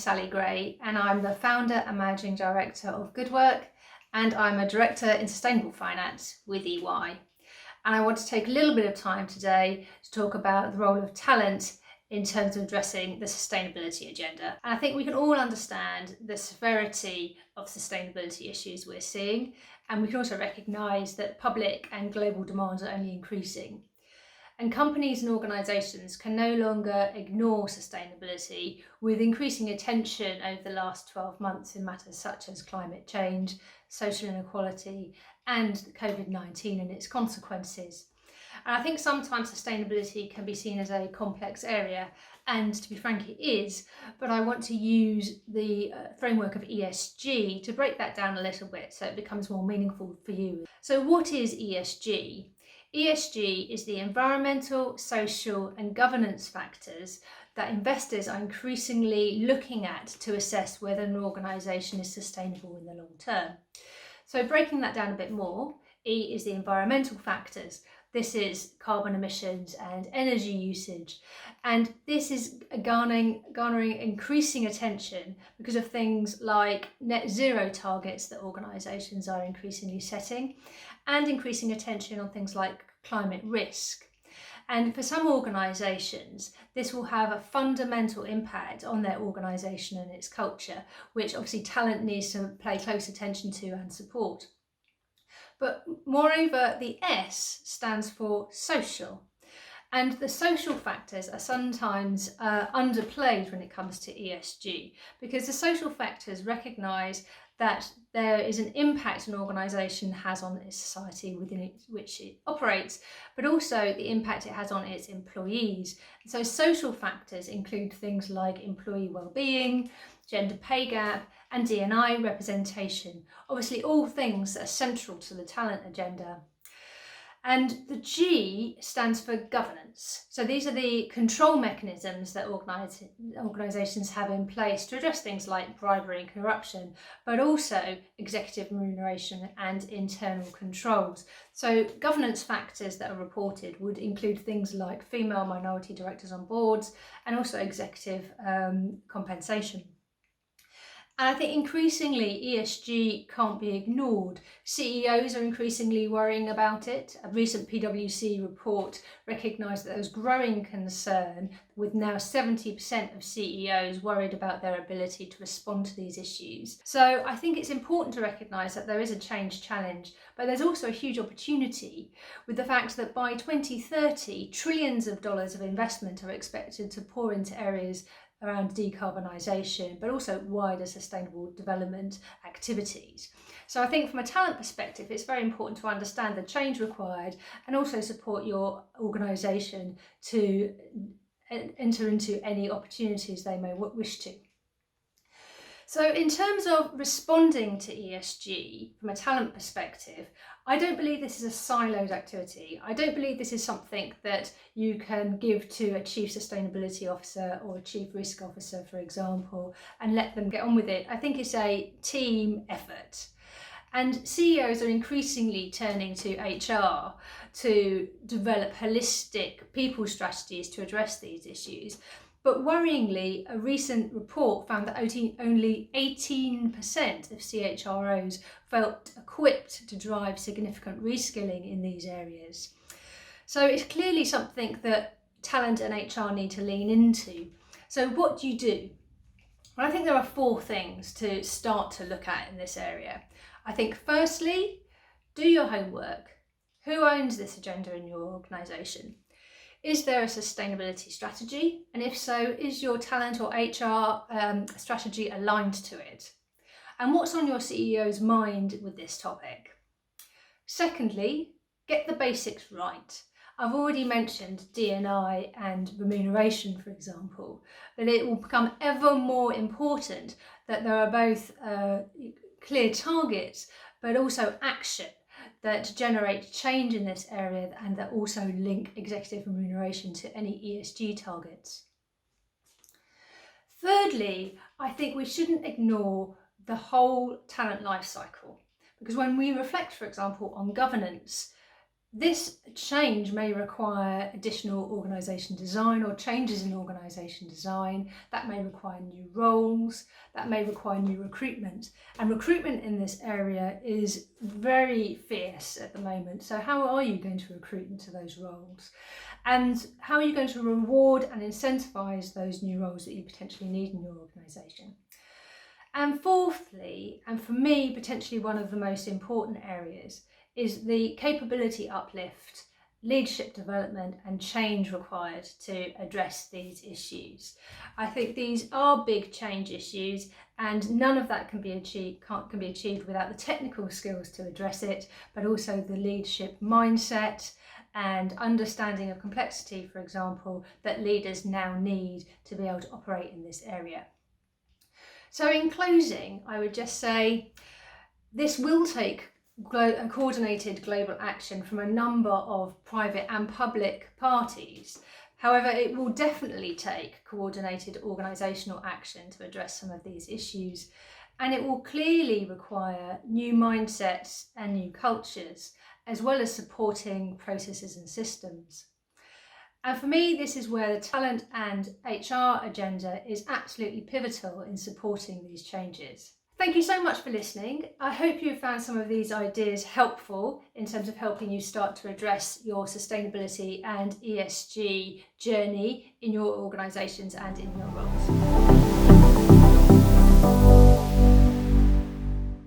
Sally Gray and I'm the founder and managing director of Good Work, and I'm a director in sustainable finance with EY. And I want to take a little bit of time today to talk about the role of talent in terms of addressing the sustainability agenda. And I think we can all understand the severity of sustainability issues we're seeing, and we can also recognise that public and global demands are only increasing. And companies and organisations can no longer ignore sustainability, with increasing attention over the last 12 months in matters such as climate change, social inequality, and COVID-19 and its consequences. And I think sometimes sustainability can be seen as a complex area, and to be frank, it is, but I want to use the framework of ESG to break that down a little bit so it becomes more meaningful for you. So what is ESG? ESG is the environmental, social and governance factors that investors are increasingly looking at to assess whether an organisation is sustainable in the long term. So breaking that down a bit more, E is the environmental factors. This is carbon emissions and energy usage, and this is garnering increasing attention because of things like net zero targets that organisations are increasingly setting, and increasing attention on things like climate risk. And for some organisations, this will have a fundamental impact on their organisation and its culture, which obviously talent needs to pay close attention to and support. But moreover, the S stands for social. And the social factors are sometimes underplayed when it comes to ESG, because the social factors recognise that there is an impact an organisation has on its society within which it operates, but also the impact it has on its employees. So social factors include things like employee well-being, gender pay gap, and D&I representation. Obviously all things that are central to the talent agenda. And the G stands for governance. So these are the control mechanisms that organisations have in place to address things like bribery and corruption, but also executive remuneration and internal controls. So governance factors that are reported would include things like female minority directors on boards, and also executive compensation. And I think increasingly ESG can't be ignored. CEOs are increasingly worrying about it. A recent PwC report recognised that there was growing concern, with now 70% of CEOs worried about their ability to respond to these issues. So I think it's important to recognise that there is a change challenge, but there's also a huge opportunity with the fact that by 2030, trillions of dollars of investment are expected to pour into areas around decarbonisation, but also wider sustainable development activities. So I think from a talent perspective, it's very important to understand the change required and also support your organisation to enter into any opportunities they may wish to. So in terms of responding to ESG from a talent perspective, I don't believe this is a siloed activity. I don't believe this is something that you can give to a chief sustainability officer or a chief risk officer, for example, and let them get on with it. I think it's a team effort. And CEOs are increasingly turning to HR to develop holistic people strategies to address these issues. But worryingly, a recent report found that only 18% of CHROs felt equipped to drive significant reskilling in these areas. So it's clearly something that talent and HR need to lean into. So what do you do? Well, I think there are 4 things to start to look at in this area. I think firstly, do your homework. Who owns this agenda in your organisation? Is there a sustainability strategy? And if so, is your talent or HR strategy aligned to it? And what's on your CEO's mind with this topic? Secondly, get the basics right. I've already mentioned D&I and remuneration, for example, but it will become ever more important that there are both clear targets, but also action that generate change in this area and that also link executive remuneration to any ESG targets. Thirdly, I think we shouldn't ignore the whole talent life cycle, because when we reflect, for example, on governance, This change may require additional organisation design or changes in organisation design. That may require new roles, that may require new recruitment. And recruitment in this area is very fierce at the moment. So how are you going to recruit into those roles? And how are you going to reward and incentivise those new roles that you potentially need in your organisation? And fourthly, and for me potentially one of the most important areas, is the capability uplift, leadership development and change required to address these issues. I think these are big change issues, and none of that can be achieved without the technical skills to address it, but also the leadership mindset and understanding of complexity, for example, that leaders now need to be able to operate in this area. So in closing, I would just say this will take coordinated global action from a number of private and public parties. However, it will definitely take coordinated organisational action to address some of these issues, and it will clearly require new mindsets and new cultures, as well as supporting processes and systems. And for me, this is where the talent and HR agenda is absolutely pivotal in supporting these changes. Thank you so much for listening. I hope you found some of these ideas helpful in terms of helping you start to address your sustainability and ESG journey in your organisations and in your roles.